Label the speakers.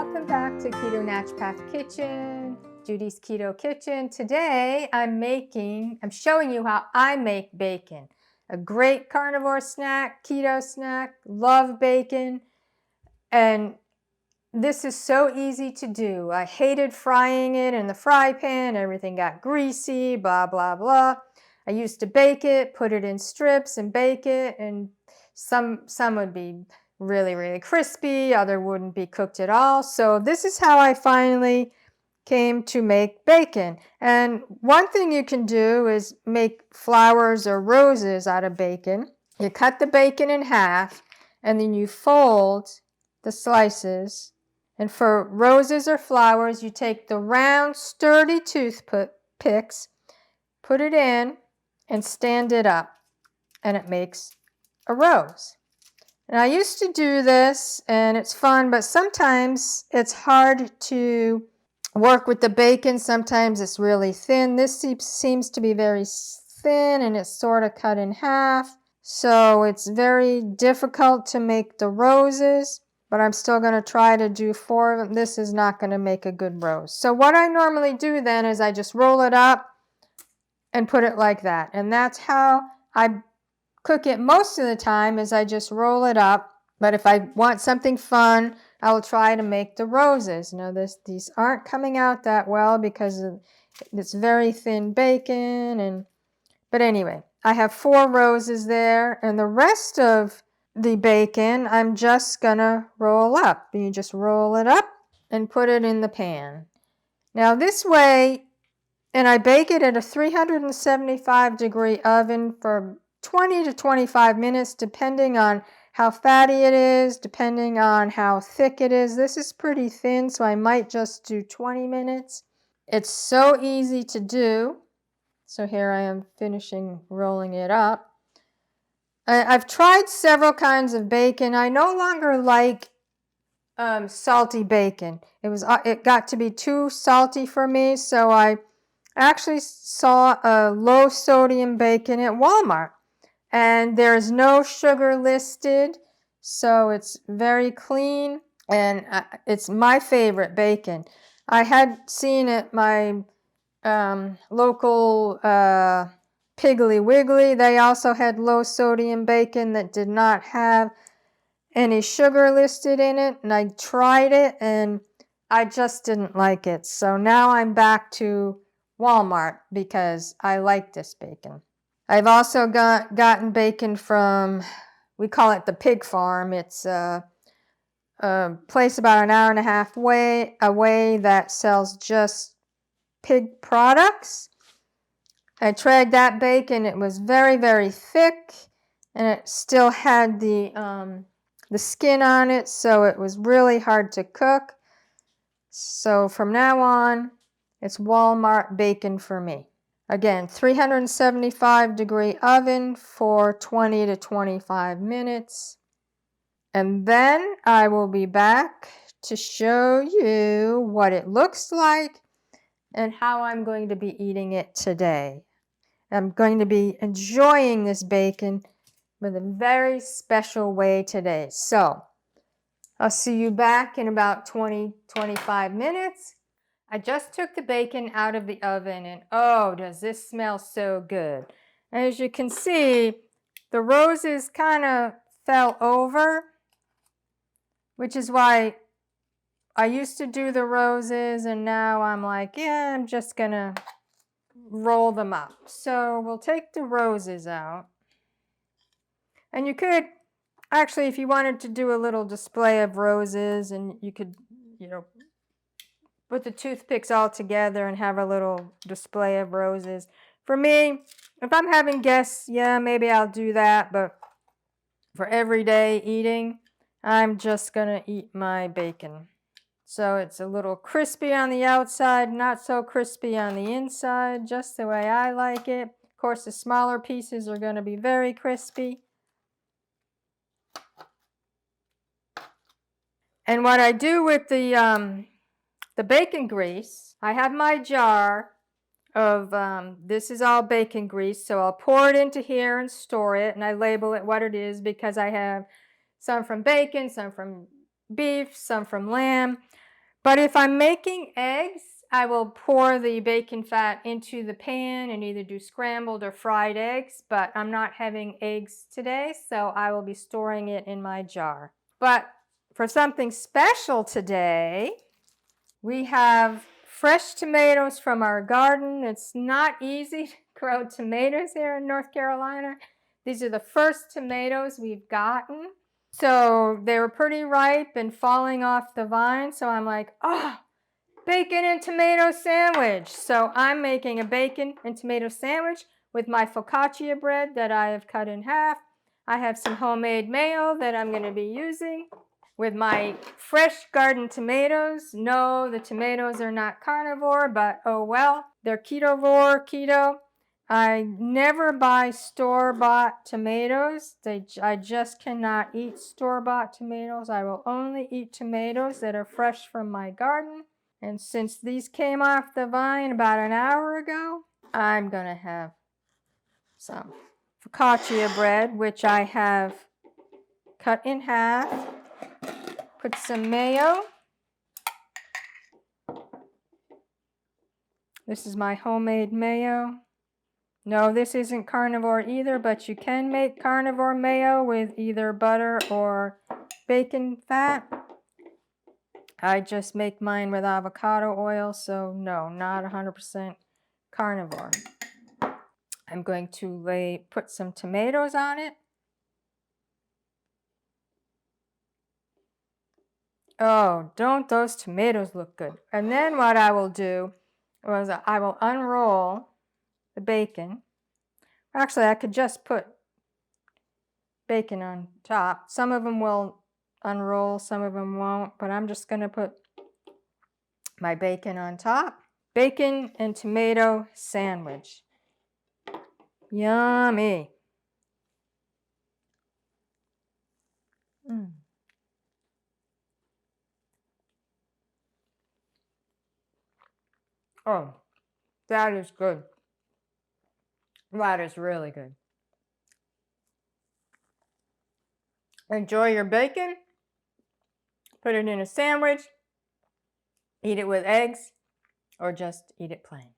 Speaker 1: Welcome back to Keto Naturopath Kitchen, Judy's Keto Kitchen. Today I'm showing you how I make bacon. A great carnivore snack, keto snack, love bacon. And this is so easy to do. I hated frying it in the fry pan. Everything got greasy, blah, blah, blah. I used to bake it, put it in strips and bake it, and some would be really, really crispy, other wouldn't be cooked at all. So this is how I finally came to make bacon. And one thing you can do is make flowers or roses out of bacon. You cut the bacon in half, and then you fold the slices. And for roses or flowers, you take the round, sturdy toothpicks, put it in, and stand it up, and it makes a rose. And I used to do this, and it's fun, but sometimes it's hard to work with the bacon. Sometimes it's really thin. This seems to be very thin, and it's sort of cut in half. So it's very difficult to make the roses, but I'm still going to try to do 4 of them. This is not going to make a good rose. So what I normally do then is I just roll it up and put it like that. And that's how I cook it most of the time, is I just roll it up. But if I want something fun, I will try to make the roses. Now these aren't coming out that well because it's very thin bacon. But anyway, I have 4 roses there, and the rest of the bacon I'm just gonna roll up. You just roll it up and put it in the pan. Now this way, and I bake it at a 375-degree oven for 20 to 25 minutes, depending on how fatty it is, depending on how thick it is. This is pretty thin, so I might just do 20 minutes. It's so easy to do. So here I am finishing rolling it up. I've tried several kinds of bacon. I no longer like salty bacon. It got to be too salty for me, so I actually saw a low sodium bacon at Walmart, and there's no sugar listed, so it's very clean, and it's my favorite bacon. I had seen at my local Piggly Wiggly, they also had low sodium bacon that did not have any sugar listed in it, and I tried it and I just didn't like it. So now I'm back to Walmart because I like this bacon. I've also gotten bacon from, we call it the pig farm. It's a place about an hour and a half away that sells just pig products. I tried that bacon. It was very, very thick, and it still had the skin on it, so it was really hard to cook. So from now on, it's Walmart bacon for me. Again, 375-degree oven for 20 to 25 minutes. And then I will be back to show you what it looks like and how I'm going to be eating it today. I'm going to be enjoying this bacon with a very special way today. So I'll see you back in about 20-25 minutes. I just took the bacon out of the oven, and oh, does this smell so good. As you can see, the roses kind of fell over, which is why I used to do the roses, and now I'm like, yeah, I'm just gonna roll them up. So we'll take the roses out. And you could, actually, if you wanted to do a little display of roses, and you could, put the toothpicks all together and have a little display of roses. For me, if I'm having guests, yeah, maybe I'll do that. But for everyday eating, I'm just gonna eat my bacon. So it's a little crispy on the outside, not so crispy on the inside, just the way I like it. Of course, the smaller pieces are going to be very crispy. And what I do with the bacon grease, I have my jar of, this is all bacon grease, so I'll pour it into here and store it, and I label it what it is because I have some from bacon, some from beef, some from lamb. But if I'm making eggs, I will pour the bacon fat into the pan and either do scrambled or fried eggs, but I'm not having eggs today, so I will be storing it in my jar. But for something special today, we have fresh tomatoes from our garden. It's not easy to grow tomatoes here in North Carolina. These are the first tomatoes we've gotten. So they were pretty ripe and falling off the vine. So I'm like, oh, bacon and tomato sandwich. So I'm making a bacon and tomato sandwich with my focaccia bread that I have cut in half. I have some homemade mayo that I'm going to be using with my fresh garden tomatoes. No, the tomatoes are not carnivore, but oh well. They're ketovore, keto. I never buy store-bought tomatoes. I just cannot eat store-bought tomatoes. I will only eat tomatoes that are fresh from my garden. And since these came off the vine about an hour ago, I'm going to have some focaccia bread, which I have cut in half. Put some mayo. This is my homemade mayo. No, this isn't carnivore either, but you can make carnivore mayo with either butter or bacon fat. I just make mine with avocado oil, so no, not 100% carnivore. I'm going to put some tomatoes on it. Oh, don't those tomatoes look good? And then what I will do is I will unroll the bacon. Actually, I could just put bacon on top. Some of them will unroll, some of them won't, but I'm just going to put my bacon on top. Bacon and tomato sandwich. Yummy. Oh, that is good. That is really good. Enjoy your bacon. Put it in a sandwich. Eat it with eggs or just eat it plain.